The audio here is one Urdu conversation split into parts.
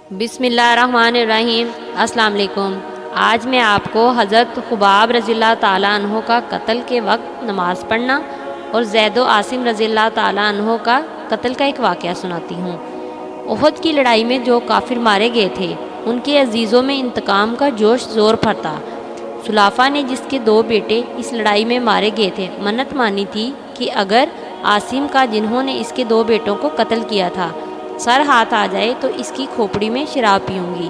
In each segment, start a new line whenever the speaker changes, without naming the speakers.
بسم اللہ الرحمن الرحیم۔ السلام علیکم۔ آج میں آپ کو حضرت خباب رضی اللہ تعالیٰ عنہ کا قتل کے وقت نماز پڑھنا اور زید و عاصم رضی اللہ تعالیٰ عنہ کا قتل کا ایک واقعہ سناتی ہوں۔ احد کی لڑائی میں جو کافر مارے گئے تھے ان کے عزیزوں میں انتقام کا جوش زور پر تھا۔ سلافہ نے جس کے 2 بیٹے اس لڑائی میں مارے گئے تھے منت مانی تھی کہ اگر عاصم کا جنہوں نے اس کے 2 بیٹوں کو قتل کیا تھا سر ہاتھ آ جائے تو اس کی کھوپڑی میں شراب پیوں گی۔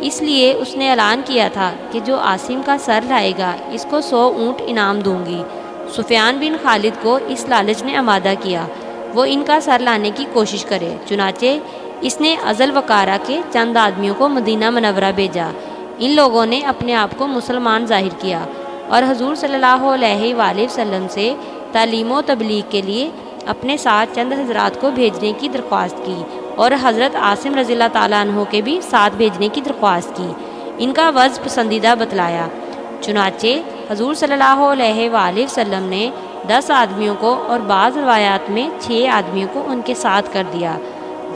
اس لیے اس نے اعلان کیا تھا کہ جو عاصم کا سر لائے گا اس کو 100 اونٹ انعام دوں گی۔ سفیان بن خالد کو اس لالچ نے آمادہ کیا وہ ان کا سر لانے کی کوشش کرے، چنانچہ اس نے ازل وقارہ کے چند آدمیوں کو مدینہ منورہ بھیجا۔ ان لوگوں نے اپنے آپ کو مسلمان ظاہر کیا اور حضور صلی اللہ علیہ وآلہ وسلم سے تعلیم و تبلیغ کے لیے اپنے ساتھ چند حضرات کو بھیجنے کی درخواست کی اور حضرت عاصم رضی اللہ تعالیٰ عنہ کے بھی ساتھ بھیجنے کی درخواست کی۔ ان کا وضع پسندیدہ بتلایا، چنانچہ حضور صلی اللہ علیہ وآلہ وسلم نے 10 آدمیوں کو اور بعض روایات میں 6 آدمیوں کو ان کے ساتھ کر دیا،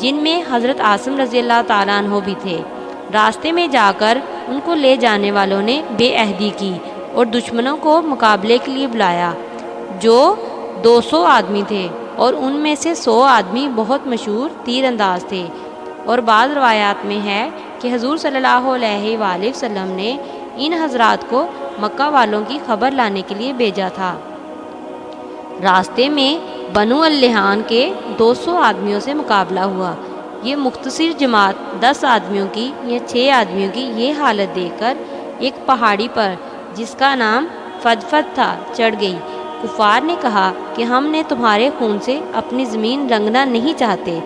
جن میں حضرت عاصم رضی اللہ تعالیٰ عنہ بھی تھے۔ راستے میں جا کر ان کو لے جانے والوں نے بے عہدی کی اور دشمنوں کو مقابلے کے لیے بلایا جو 200 آدمی تھے، اور ان میں سے 100 آدمی بہت مشہور تیر انداز تھے۔ اور بعض روایات میں ہے کہ حضور صلی اللہ علیہ وآلہ وسلم نے ان حضرات کو مکہ والوں کی خبر لانے کے لیے بھیجا تھا۔ راستے میں بنو اللحان کے 200 آدمیوں سے مقابلہ ہوا۔ یہ مختصر جماعت 10 آدمیوں کی یا 6 آدمیوں کی یہ حالت دیکھ کر ایک پہاڑی پر جس کا نام فدفد تھا چڑھ گئی۔ کفار نے کہا کہ ہم نے تمہارے خون سے اپنی زمین رنگنا نہیں چاہتے،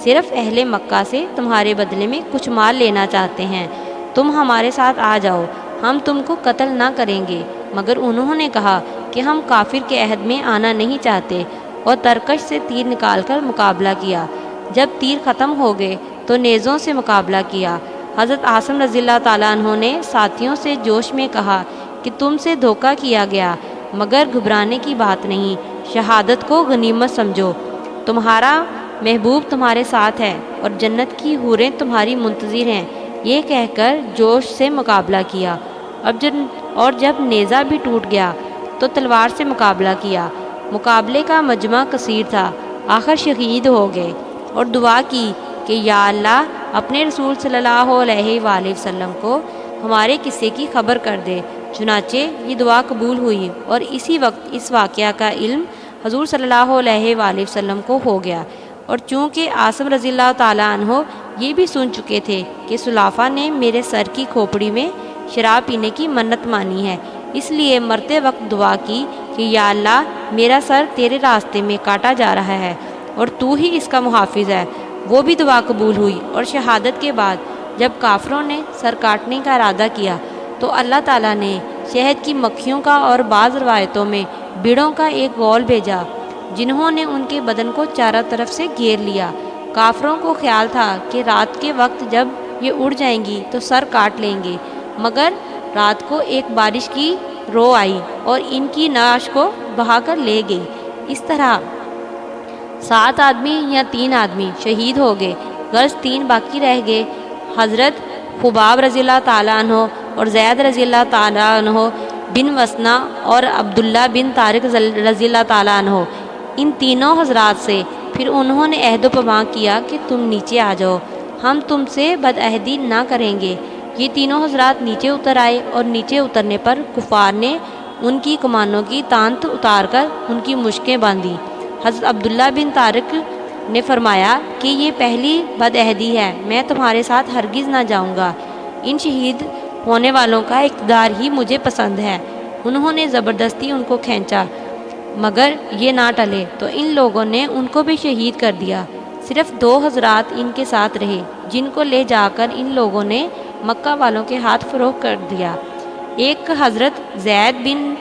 صرف اہل مکہ سے تمہارے بدلے میں کچھ مال لینا چاہتے ہیں، تم ہمارے ساتھ آ جاؤ، ہم تم کو قتل نہ کریں گے۔ مگر انہوں نے کہا کہ ہم کافر کے عہد میں آنا نہیں چاہتے، اور ترکش سے تیر نکال کر مقابلہ کیا۔ جب تیر ختم ہو گئے تو نیزوں سے مقابلہ کیا۔ حضرت عاصم رضی اللہ تعالیٰ عنہ نے ساتھیوں سے جوش میں کہا کہ تم سے دھوکہ کیا گیا، مگر گھبرانے کی بات نہیں، شہادت کو غنیمت سمجھو، تمہارا محبوب تمہارے ساتھ ہے اور جنت کی حوریں تمہاری منتظر ہیں۔ یہ کہہ کر جوش سے مقابلہ کیا، اور جب نیزہ بھی ٹوٹ گیا تو تلوار سے مقابلہ کیا۔ مقابلے کا مجمع کثیر تھا، آخر شہید ہو گئے اور دعا کی کہ یا اللہ اپنے رسول صلی اللہ علیہ وآلہ وسلم کو ہمارے قصے کی خبر کر دے۔ چنانچہ یہ دعا قبول ہوئی اور اسی وقت اس واقعہ کا علم حضور صلی اللہ علیہ وآلہ وسلم کو ہو گیا، اور چونکہ عاصم رضی اللہ تعالیٰ عنہ یہ بھی سن چکے تھے کہ سلافہ نے میرے سر کی کھوپڑی میں شراب پینے کی منت مانی ہے، اس لیے مرتے وقت دعا کی کہ یا اللہ میرا سر تیرے راستے میں کاٹا جا رہا ہے اور تو ہی اس کا محافظ ہے۔ وہ بھی دعا قبول ہوئی، اور شہادت کے بعد جب کافروں نے سر کاٹنے کا ارادہ کیا تو اللہ تعالیٰ نے شہد کی مکھیوں کا اور بعض روایتوں میں بڑوں کا ایک غول بھیجا جنہوں نے ان کے بدن کو چاروں طرف سے گھیر لیا۔ کافروں کو خیال تھا کہ رات کے وقت جب یہ اڑ جائیں گی تو سر کاٹ لیں گے، مگر رات کو ایک بارش کی رو آئی اور ان کی نعش کو بہا کر لے گئی۔ اس طرح 7 آدمی یا 3 آدمی شہید ہو گئے، غرض 3 باقی رہ گئے۔ حضرت خباب رضی اللہ تعالیٰ عنہ اور زید رضی اللہ تعالیٰ عنہ بن وسنہ اور عبداللہ بن طارق رضی اللہ تعالیٰ عنہ، ان تینوں حضرات سے پھر انہوں نے عہد و پیمان کیا کہ تم نیچے آ جاؤ، ہم تم سے بد عہدی نہ کریں گے۔ یہ تینوں حضرات نیچے اتر آئے، اور نیچے اترنے پر کفار نے ان کی کمانوں کی تانت اتار کر ان کی مشکیں باندھی۔ حضرت عبداللہ بن طارق نے فرمایا کہ یہ پہلی بد عہدی ہے، میں تمہارے ساتھ ہرگز نہ جاؤں گا، ان شہید ہونے والوں کا اقتدار ہی مجھے پسند ہے۔ انہوں نے زبردستی ان کو کھینچا، مگر یہ نہ ٹلے تو ان لوگوں نے ان کو بھی شہید کر دیا۔ صرف 2 حضرات ان کے ساتھ رہے جن کو لے جا کر ان لوگوں نے مکہ والوں کے ہاتھ فروخت کر دیا۔ ایک حضرت زید بن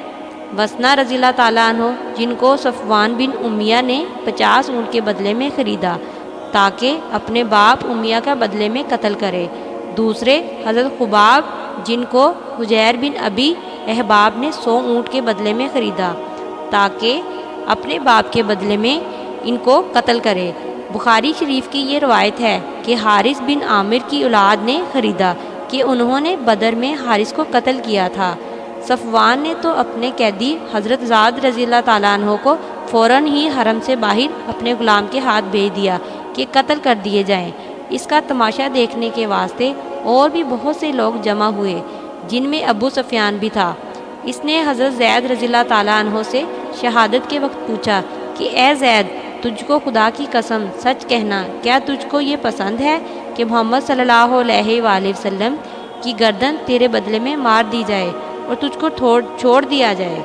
وسنہ رضی اللہ تعالیٰ عنہ جن کو صفوان بن امیہ نے 50 اونٹ کے بدلے میں خریدا تاکہ اپنے باپ امیہ کا بدلے میں قتل کرے۔ دوسرے حضرت خباب جن کو حجیر بن ابی احباب نے 100 اونٹ کے بدلے میں خریدا تاکہ اپنے باپ کے بدلے میں ان کو قتل کرے۔ بخاری شریف کی یہ روایت ہے کہ حارث بن عامر کی اولاد نے خریدا کہ انہوں نے بدر میں حارث کو قتل کیا تھا۔ صفوان نے تو اپنے قیدی حضرت زاد رضی اللہ تعالیٰ عنہ کو فوراً ہی حرم سے باہر اپنے غلام کے ہاتھ بھیج دیا کہ قتل کر دیے جائیں۔ اس کا تماشا دیکھنے کے واسطے اور بھی بہت سے لوگ جمع ہوئے، جن میں ابو سفیان بھی تھا۔ اس نے حضرت زید رضی اللہ تعالیٰ عنہ سے شہادت کے وقت پوچھا کہ اے زید، تجھ کو خدا کی قسم سچ کہنا، کیا تجھ کو یہ پسند ہے کہ محمد صلی اللہ علیہ وآلہ وسلم کی گردن تیرے بدلے میں مار دی جائے اور تجھ کو چھوڑ دیا جائے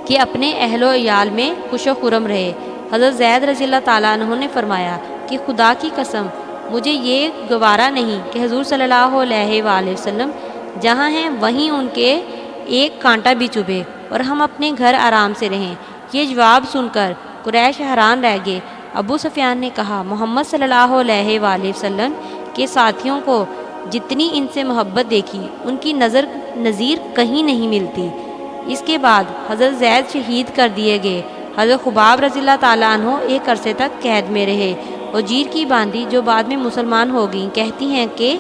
کہ اپنے اہل و عیال میں خوش و خرم رہے؟ حضرت زید رضی اللہ تعالیٰ عنہ نے فرمایا کہ خدا کی قسم مجھے یہ گوارا نہیں کہ حضور صلی اللہ علیہ وآلہ وسلم جہاں ہیں وہیں ان کے ایک کانٹا بھی چبھے اور ہم اپنے گھر آرام سے رہیں۔ یہ جواب سن کر قریش حیران رہ گئے۔ ابو سفیان نے کہا، محمد صلی اللہ علیہ وآلہ وسلم کے ساتھیوں کو جتنی ان سے محبت دیکھی ان کی نظیر کہیں نہیں ملتی۔ اس کے بعد حضرت زید شہید کر دیے گئے۔ حضرت خباب رضی اللہ تعالیٰ عنہ ایک عرصے تک قید میں رہے۔ وجیر کی باندی جو بعد میں مسلمان ہو گئیں کہتی ہیں کہ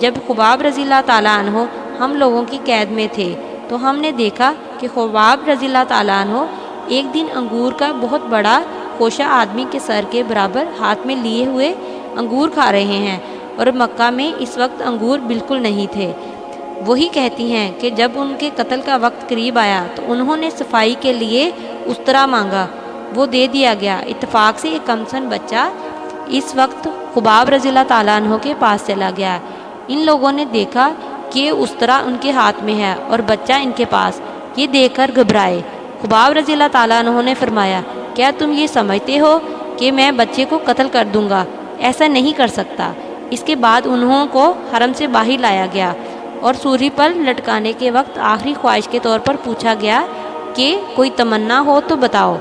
جب خباب رضی اللہ تعالیٰ عنہ ہم لوگوں کی قید میں تھے تو ہم نے دیکھا کہ خباب رضی اللہ تعالیٰ عنہ ایک دن انگور کا بہت بڑا خوشہ آدمی کے سر کے برابر ہاتھ میں لیے ہوئے انگور کھا رہے ہیں، اور مکہ میں اس وقت انگور بالکل نہیں تھے۔ وہی کہتی ہیں کہ جب ان کے قتل کا وقت قریب آیا تو انہوں نے صفائی کے لیے استرا مانگا، وہ دے دیا گیا۔ اتفاق سے ایک کمسن بچہ اس وقت خباب رضی اللہ تعالیٰ عنہ کے پاس چلا گیا۔ ان لوگوں نے دیکھا کہ استرا ان کے ہاتھ میں ہے اور بچہ ان کے پاس، یہ دیکھ کر گھبرائے۔ خباب رضی اللہ تعالیٰ عنہ نے فرمایا، کیا تم یہ سمجھتے ہو کہ میں بچے کو قتل کر دوں گا؟ ایسا نہیں کر سکتا۔ اس کے بعد انہوں کو حرم سے باہر لایا گیا اور سولی پر لٹکانے کے وقت آخری خواہش کے طور پر پوچھا گیا کہ کوئی تمنا ہو تو بتاؤ۔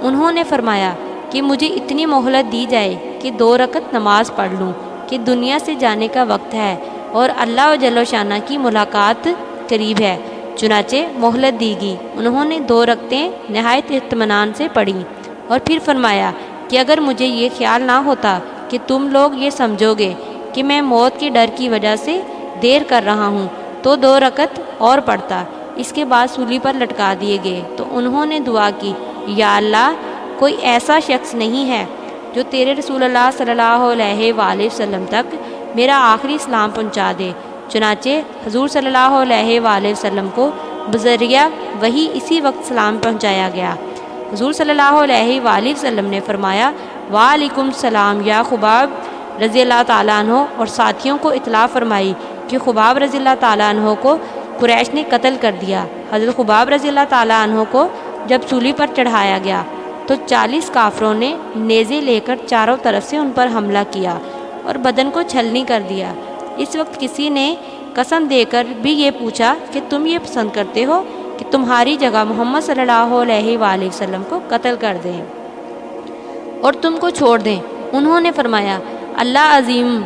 انہوں نے فرمایا کہ مجھے اتنی مہلت دی جائے کہ 2 رکعت نماز پڑھ لوں کہ دنیا سے جانے کا وقت ہے اور اللہ جل شانہ کی ملاقات قریب ہے۔ چنانچہ مہلت دی گئی۔ انہوں نے 2 رکعتیں نہایت اطمینان سے پڑھیں اور پھر فرمایا کہ اگر مجھے یہ خیال نہ ہوتا کہ تم لوگ یہ سمجھو گے کہ میں موت کے ڈر کی وجہ سے دیر کر رہا ہوں تو 2 رکعت اور پڑھتا۔ اس کے بعد سولی پر لٹکا دیے گئے تو انہوں نے دعا کی، یا اللہ، کوئی ایسا شخص نہیں ہے جو تیرے رسول اللہ صلی اللہ علیہ وآلہ وسلم تک میرا آخری سلام پہنچا دے۔ چنانچہ حضور صلی اللہ علیہ وآلہ وسلم کو بذریعہ وہی اسی وقت سلام پہنچایا گیا۔ حضور صلی اللہ علیہ وآلہ وسلم نے فرمایا، وعلیکم السلام یا خباب رضی اللہ تعالیٰ عنہ، اور ساتھیوں کو اطلاع فرمائی کہ خباب رضی اللہ تعالیٰ عنہ کو قریش نے قتل کر دیا۔ حضرت خباب رضی اللہ تعالیٰ عنہ کو جب سولی پر چڑھایا گیا تو 40 کافروں نے نیزے لے کر چاروں طرف سے ان پر حملہ کیا اور بدن کو چھلنی کر دیا۔ اس وقت کسی نے قسم دے کر بھی یہ پوچھا کہ تم یہ پسند کرتے ہو کہ تمہاری جگہ محمد صلی اللہ علیہ وآلہ وسلم کو قتل کر دیں اور تم کو چھوڑ دیں؟ انہوں نے فرمایا، اللہ عظیم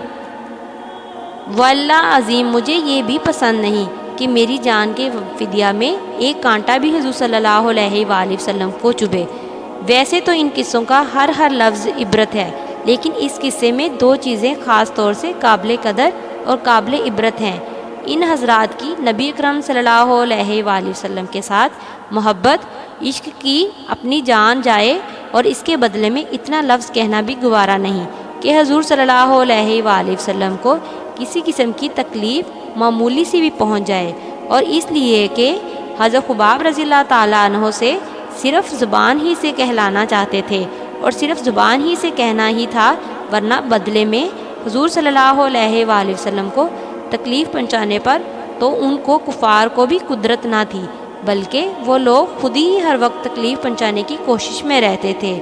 واللہ عظیم، مجھے یہ بھی پسند نہیں کہ میری جان کے فدیہ میں ایک کانٹا بھی حضور صلی اللہ علیہ وآلہ وسلم کو چبھے۔ ویسے تو ان قصوں کا ہر لفظ عبرت ہے، لیکن اس قصے میں 2 چیزیں خاص طور سے قابل قدر اور قابل عبرت ہیں۔ ان حضرات کی نبی اکرم صلی اللہ علیہ وآلہ وسلم کے ساتھ محبت، عشق کی اپنی جان جائے، اور اس کے بدلے میں اتنا لفظ کہنا بھی گوارا نہیں کہ حضور صلی اللہ علیہ وآلہ وسلم کو کسی قسم کی تکلیف معمولی سی بھی پہنچ جائے، اور اس لیے کہ حضرت خباب رضی اللہ تعالیٰ عنہ سے صرف زبان ہی سے کہلانا چاہتے تھے، اور صرف زبان ہی سے کہنا ہی تھا، ورنہ بدلے میں حضور صلی اللہ علیہ وآلہ وسلم کو تکلیف پہنچانے پر تو ان کو کفار کو بھی قدرت نہ تھی، بلکہ وہ لوگ خود ہی ہر وقت تکلیف پہنچانے کی کوشش میں رہتے تھے۔